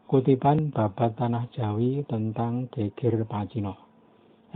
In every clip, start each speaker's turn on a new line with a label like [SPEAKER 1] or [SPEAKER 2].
[SPEAKER 1] Kutipan Babat Tanah Jawi tentang Gegir Pacino,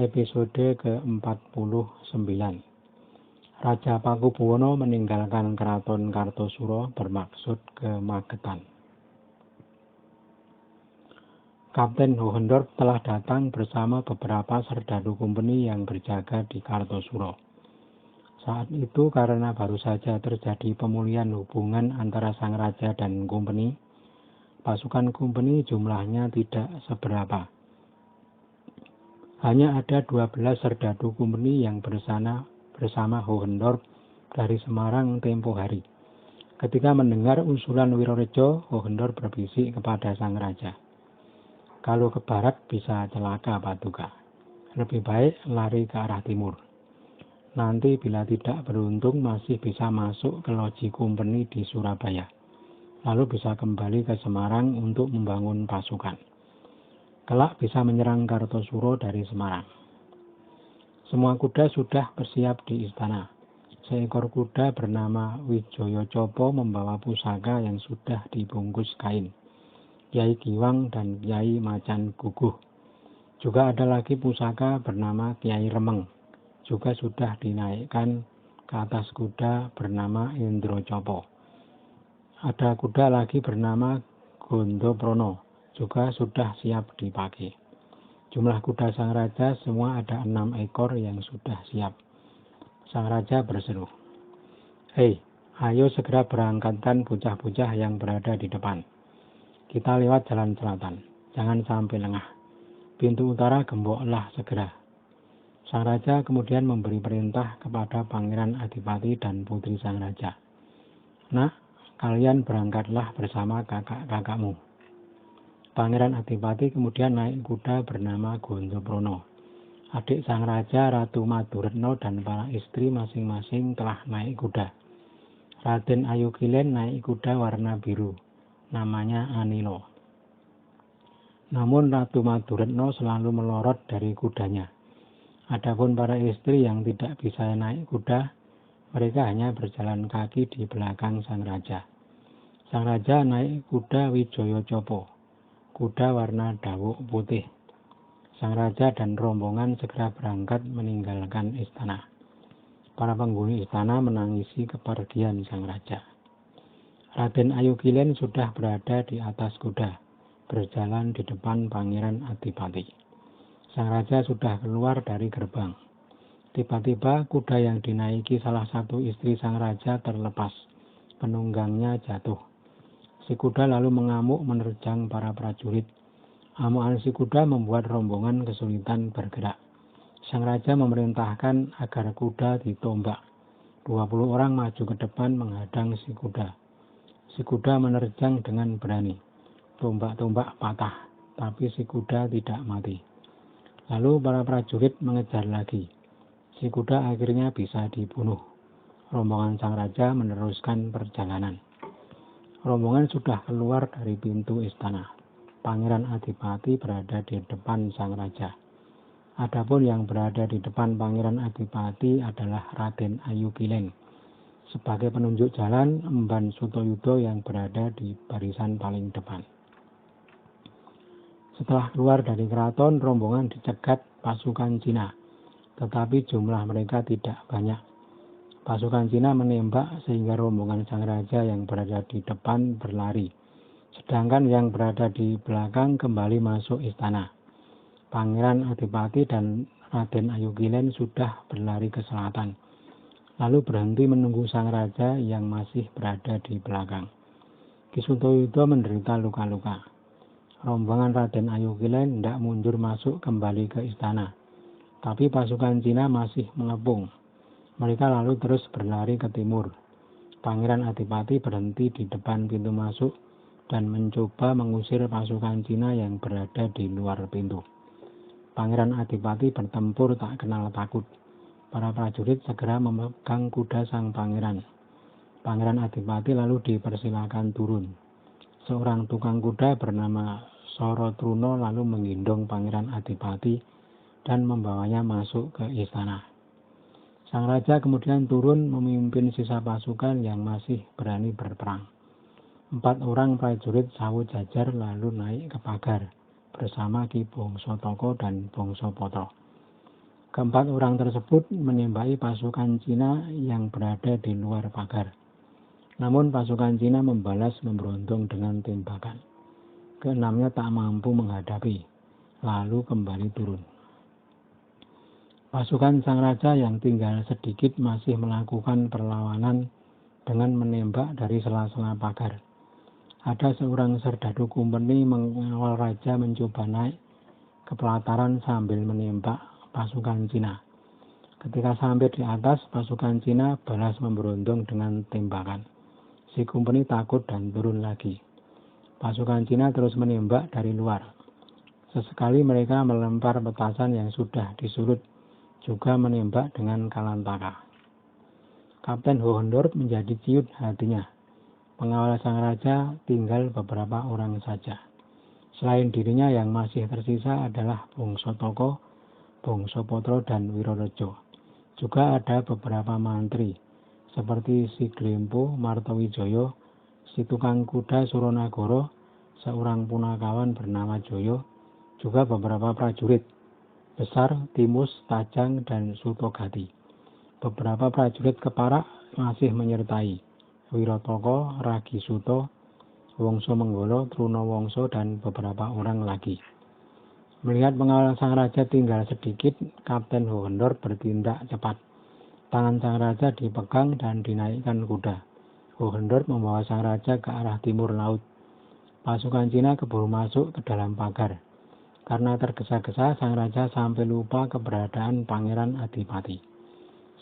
[SPEAKER 1] episode ke-49. Raja Pakubuwono meninggalkan keraton Kartosuro bermaksud ke Magetan. Kapten Hohentorp telah datang bersama beberapa serdadu kompeni yang berjaga di Kartosuro. Saat itu karena baru saja terjadi pemulihan hubungan antara sang raja dan kompeni, pasukan kompeni jumlahnya tidak seberapa. Hanya ada 12 serdadu kompeni yang bersama Hohentorp dari Semarang tempo hari. Ketika mendengar usulan Wirorejo, Hohentorp berbisik kepada sang raja. Kalau ke barat bisa celaka Paduka. Lebih baik lari ke arah timur. Nanti bila tidak beruntung masih bisa masuk ke loji kompeni di Surabaya. Lalu bisa kembali ke Semarang untuk membangun pasukan. Kelak bisa menyerang Kartosuro dari Semarang. Semua kuda sudah bersiap di istana. Seekor kuda bernama Wijaya Copo membawa pusaka yang sudah dibungkus kain. Kyai Giwang dan Kyai Macan Guguh. Juga ada lagi pusaka bernama Kyai Remeng. Juga sudah dinaikkan ke atas kuda bernama Indro Copo. Ada kuda lagi bernama Gondoprono, juga sudah siap dipakai. Jumlah kuda sang raja semua ada 6 ekor yang sudah siap. Sang raja berseru, "Hei, ayo segera berangkatkan bocah-bocah yang berada di depan. Kita lewat jalan selatan, jangan sampai lengah. Pintu utara gemboklah segera." Sang raja kemudian memberi perintah kepada Pangeran Adipati dan putri sang raja. "Nak, kalian berangkatlah bersama kakak-kakakmu." Pangeran Adipati kemudian naik kuda bernama Gondoprono. Adik sang raja Ratu Maduretno dan para istri masing-masing telah naik kuda. Raden Ayukilen naik kuda warna biru, namanya Anilo. Namun Ratu Maduretno selalu melorot dari kudanya. Adapun para istri yang tidak bisa naik kuda, mereka hanya berjalan kaki di belakang sang raja. Sang raja naik kuda Wijaya Copo, kuda warna dawuk putih. Sang raja dan rombongan segera berangkat meninggalkan istana. Para penghuni istana menangisi kepergian sang raja. Raden Ayukilen sudah berada di atas kuda, berjalan di depan Pangeran Adipati. Sang raja sudah keluar dari gerbang. Tiba-tiba kuda yang dinaiki salah satu istri sang raja terlepas. Penunggangnya jatuh. Si kuda lalu mengamuk menerjang para prajurit. Amukan si kuda membuat rombongan kesulitan bergerak. Sang raja memerintahkan agar kuda ditombak. 20 orang maju ke depan menghadang si kuda. Si kuda menerjang dengan berani. Tombak-tombak patah, tapi si kuda tidak mati. Lalu para prajurit mengejar lagi. Si kuda akhirnya bisa dibunuh. Rombongan sang raja meneruskan perjalanan. Rombongan sudah keluar dari pintu istana. Pangeran Adipati berada di depan sang raja. Adapun yang berada di depan Pangeran Adipati adalah Raden Ayukilen. Sebagai penunjuk jalan, Emban Sutoyudo yang berada di barisan paling depan. Setelah keluar dari keraton, rombongan dicegat pasukan Cina. Tetapi jumlah mereka tidak banyak. Pasukan Cina menembak sehingga rombongan sang raja yang berada di depan berlari. Sedangkan yang berada di belakang kembali masuk istana. Pangeran Adipati dan Raden Ayukilen sudah berlari ke selatan. Lalu berhenti menunggu sang raja yang masih berada di belakang. Ki Sutoyudo menderita luka-luka. Rombongan Raden Ayukilen tidak mundur masuk kembali ke istana. Tapi pasukan Cina masih mengepung. Mereka lalu terus berlari ke timur. Pangeran Adipati berhenti di depan pintu masuk dan mencoba mengusir pasukan Cina yang berada di luar pintu. Pangeran Adipati bertempur tak kenal takut. Para prajurit segera memegang kuda sang pangeran. Pangeran Adipati lalu dipersilakan turun. Seorang tukang kuda bernama Sorotruno lalu menggendong Pangeran Adipati dan membawanya masuk ke istana. Sang raja kemudian turun memimpin sisa pasukan yang masih berani berperang. 4 orang prajurit Sawu Jajar lalu naik ke pagar bersama Ki Bongso Toko dan Bongso Potro. Keempat orang tersebut menembaki pasukan Cina yang berada di luar pagar. Namun pasukan Cina membalas memberuntung dengan tembakan. Keenamnya tak mampu menghadapi, lalu kembali turun. Pasukan Sang Raja yang tinggal sedikit masih melakukan perlawanan dengan menembak dari sela-sela pagar. Ada seorang serdadu kumpeni mengawal raja mencoba naik ke pelataran sambil menembak pasukan Cina. Ketika sampai di atas, pasukan Cina balas memberuntung dengan tembakan. Si kumpeni takut dan turun lagi. Pasukan Cina terus menembak dari luar. Sesekali mereka melempar petasan yang sudah disulut, juga menembak dengan kalantaka. Kapten Hohenddorp menjadi ciut hatinya. Pengawal Sang Raja tinggal beberapa orang saja. Selain dirinya yang masih tersisa adalah Bongso Toko, Bongso Potro, dan Wirorejo. Juga ada beberapa mantri, seperti si Glempo Martowijoyo, si tukang kuda Suronagoro, seorang punakawan bernama Joyo, juga beberapa prajurit besar Timus, Tajang, dan Sutogati. Beberapa prajurit keparak masih menyertai Wirotoko, Ragi Suto, Wongso Menggolo, Truno Wongso, dan beberapa orang lagi. Melihat pengawal Sang Raja tinggal sedikit, Kapten Hohenddorp bertindak cepat. Tangan Sang Raja dipegang dan dinaikkan kuda. Hohenddorp membawa Sang Raja ke arah timur laut. Pasukan Cina keburu masuk ke dalam pagar. Karena tergesa-gesa, Sang Raja sampai lupa keberadaan Pangeran Adipati.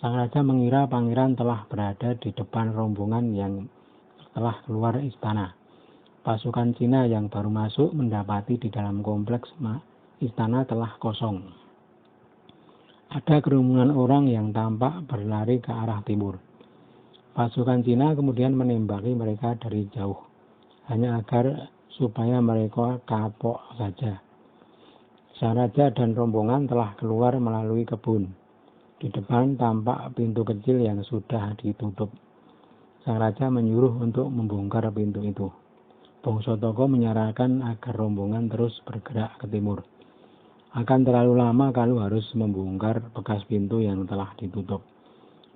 [SPEAKER 1] Sang Raja mengira pangeran telah berada di depan rombongan yang telah keluar istana. Pasukan Cina yang baru masuk mendapati di dalam kompleks istana telah kosong. Ada kerumunan orang yang tampak berlari ke arah timur. Pasukan Cina kemudian menembaki mereka dari jauh, hanya agar supaya mereka kapok saja. Sang Raja dan rombongan telah keluar melalui kebun. Di depan tampak pintu kecil yang sudah ditutup. Sang Raja menyuruh untuk membongkar pintu itu. Bongso Toko menyarankan agar rombongan terus bergerak ke timur. Akan terlalu lama kalau harus membongkar bekas pintu yang telah ditutup.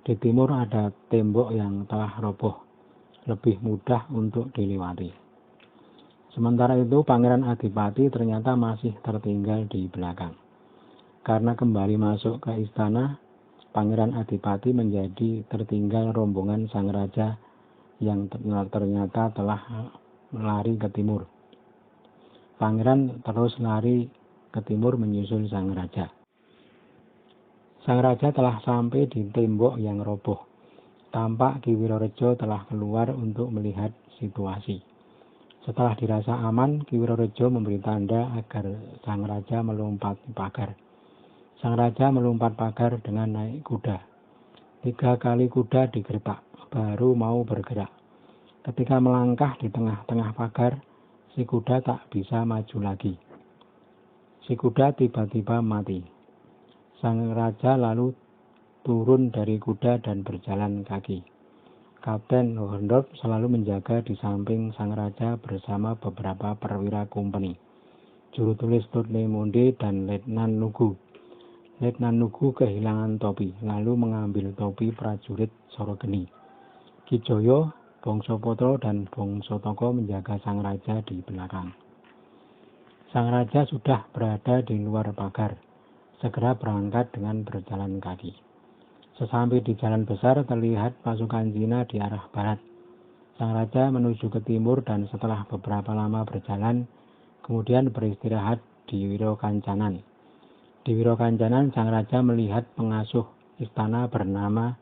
[SPEAKER 1] Di timur ada tembok yang telah roboh, lebih mudah untuk dilewati. Sementara itu Pangeran Adipati ternyata masih tertinggal di belakang. Karena kembali masuk ke istana, Pangeran Adipati menjadi tertinggal rombongan Sang Raja yang ternyata telah lari ke timur. Pangeran terus lari ke timur menyusul Sang Raja. Sang Raja telah sampai di tembok yang roboh. Tampak Ki Wirorejo telah keluar untuk melihat situasi. Setelah dirasa aman, Ki Wirorejo memberi tanda agar Sang Raja melompat pagar. Sang Raja melompat pagar dengan naik kuda. 3 kali kuda digertak, baru mau bergerak. Ketika melangkah di tengah-tengah pagar, si kuda tak bisa maju lagi. Si kuda tiba-tiba mati. Sang Raja lalu turun dari kuda dan berjalan kaki. Kapten Hohenddorp selalu menjaga di samping Sang Raja bersama beberapa perwira kompeni, juru tulis Tudle Monde dan Letnan Nugu. Letnan Nugu kehilangan topi, lalu mengambil topi prajurit Sorogeni. Ki Joyo, Bongso Potro, dan Bongso Toko menjaga Sang Raja di belakang. Sang Raja sudah berada di luar pagar, segera berangkat dengan berjalan kaki. Sesampai di jalan besar terlihat pasukan Cina di arah barat. Sang Raja menuju ke timur dan setelah beberapa lama berjalan, kemudian beristirahat di Wirokancanan. Di Wirokancanan, Sang Raja melihat pengasuh istana bernama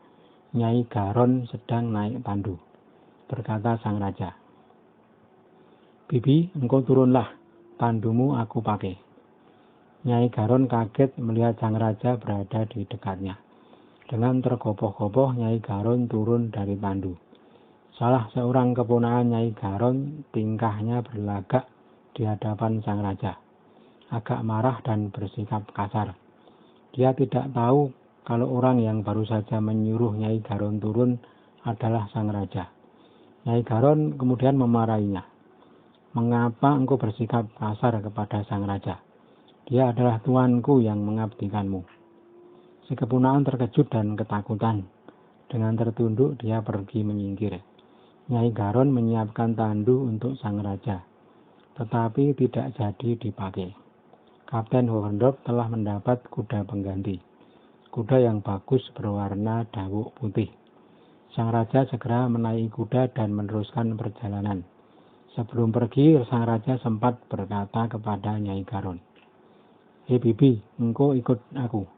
[SPEAKER 1] Nyai Garon sedang naik tandu. Berkata Sang Raja, "Bibi, engkau turunlah, tandumu aku pakai." Nyai Garon kaget melihat Sang Raja berada di dekatnya. Dengan tergopoh-gopoh, Nyai Garon turun dari tandu. Salah seorang keponakan Nyai Garon tingkahnya berlagak di hadapan Sang Raja. Agak marah dan bersikap kasar. Dia tidak tahu kalau orang yang baru saja menyuruh Nyai Garon turun adalah Sang Raja. Nyai Garon kemudian memarahinya. Mengapa engkau bersikap kasar kepada sang raja? Dia adalah tuanku yang mengabdikanmu. Si kepunaan terkejut dan ketakutan. Dengan tertunduk dia pergi menyingkir. Nyai Garon menyiapkan tandu untuk sang raja, tetapi tidak jadi dipakai. Kapten Hohendorp telah mendapat kuda pengganti. Kuda yang bagus berwarna dawuk putih. Sang raja segera menaiki kuda dan meneruskan perjalanan. Sebelum pergi, sang raja sempat berkata kepada Nyai Garon, "Hei bibi, engkau ikut aku,"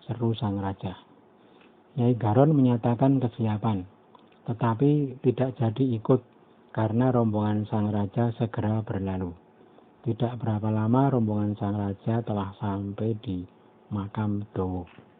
[SPEAKER 1] seru sang raja. Nyai Garon menyatakan kesiapan, tetapi tidak jadi ikut karena rombongan sang raja segera berlalu. Tidak berapa lama rombongan sang raja telah sampai di makam Dowo.